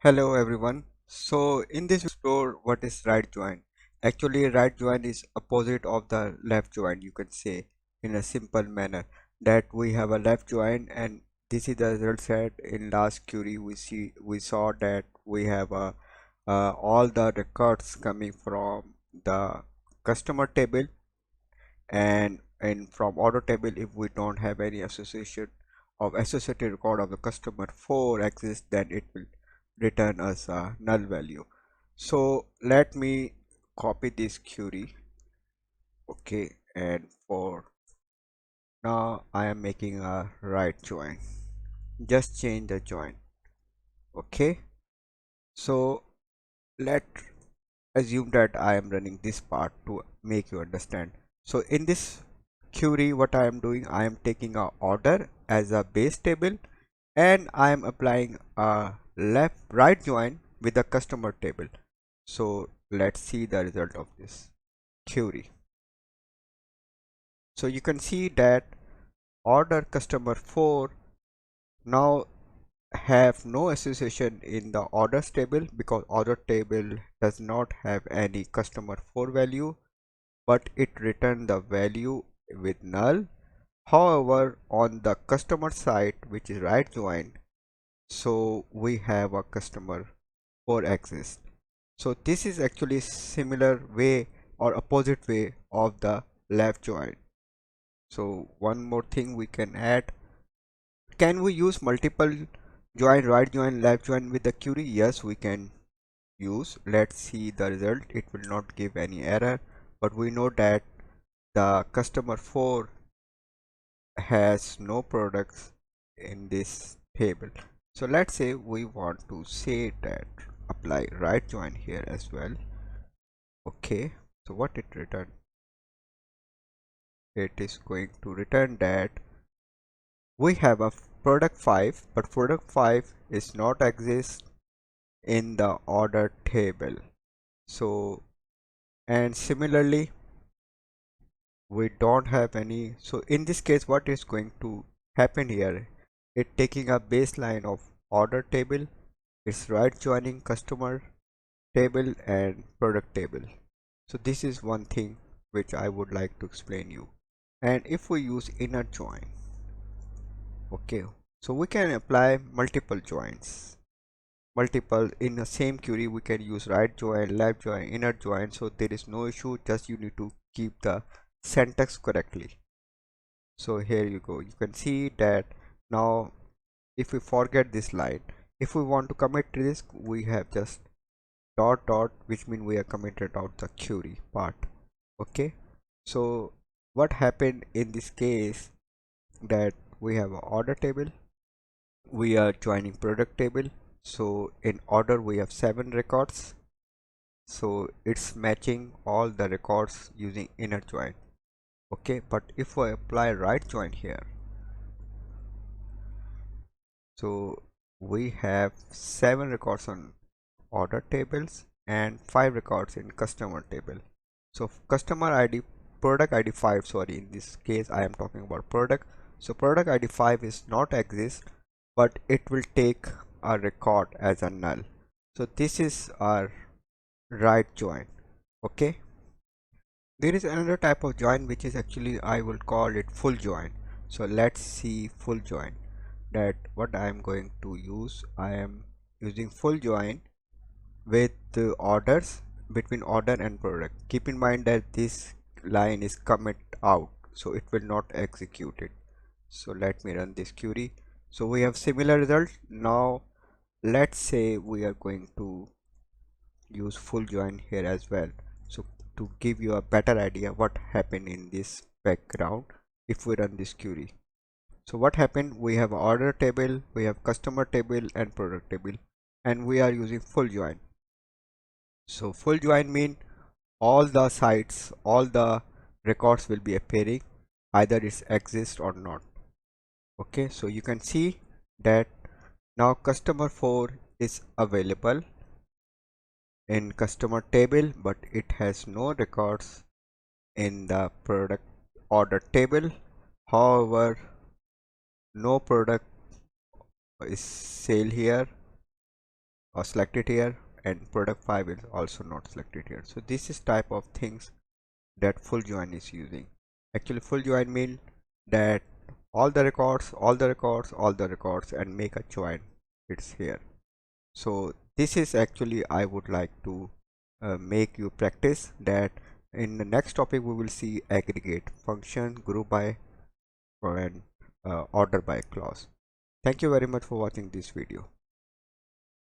Hello everyone. So in this explore what is right join. Actually right join is opposite of the left join, you can say in a simple manner that we have a left join, and this is the result set. In last query we saw that we have all the records coming from the customer table, and from order table if we don't have any association of associated record of the customer 4 exists, then it will return us a null value. So let me copy this query. Okay, and for now I am making a right join. Just change the join. Okay, so let assume that I am running this part to make you understand. So in this query what I am doing, I am taking a order as a base table, and I am applying a left right join with the customer table. So let's see the result of this query. So you can see that order customer 4 now have no association in the orders table because order table does not have any customer 4 value, but it returned the value with null. However, on the customer side, which is right join, so we have a customer 4 exists. So this is actually similar way or opposite way of the left join. So one more thing we can add. Can we use multiple join, right join, left join with the query? Yes, we can use. Let's see the result. It will not give any error, but we know that the customer 4 has no products in this table. So let's say we want to say that apply right join here as well. Okay, so what it return? It is going to return that we have a product 5, but product 5 is not exist in the order table. So, and similarly we don't have any. So in this case what is going to happen here, it taking a baseline of order table, it's right joining customer table and product table. So this is one thing which I would like to explain you. And if we use inner join, okay, so we can apply multiple joins, multiple in the same query. We can use right join, left join, inner join, so there is no issue, just you need to keep the syntax correctly. So here you go, you can see that now if we forget this line, if we want to commit this, we have just dot dot, which means we are committed out the query part. Okay, so what happened in this case, that we have an order table, we are joining product table. So in order we have 7 records, so it's matching all the records using inner join. Okay, but if I apply right join here, so we have 7 records on order tables and 5 records in customer table. So customer id, product id 5, sorry, in this case I am talking about product. So product id 5 is not exist, but it will take a record as a null. So this is our right join. Okay, there is another type of join which is actually, I will call it full join. So let's see full join, that what I am going to use. I am using full join with the orders between order and product. Keep in mind that this line is commit out, so it will not execute it. So let me run this query. So we have similar result. Now let's say we are going to use full join here as well. So to give you a better idea what happened in this background, if we run this query, so what happened, we have order table, we have customer table and product table, and we are using full join. So full join mean all the sites, all the records will be appearing, either it's exist or not. Okay, so you can see that now customer 4 is available in customer table, but it has no records in the product order table. However, no product is sale here, selected here, and product 5 is also not selected here. So this is type of things that full join is using. Actually full join mean that all the records, and make a join. It's here. So this is actually I would like to make you practice that. In the next topic we will see aggregate function, group by, and order by clause. Thank you very much for watching this video.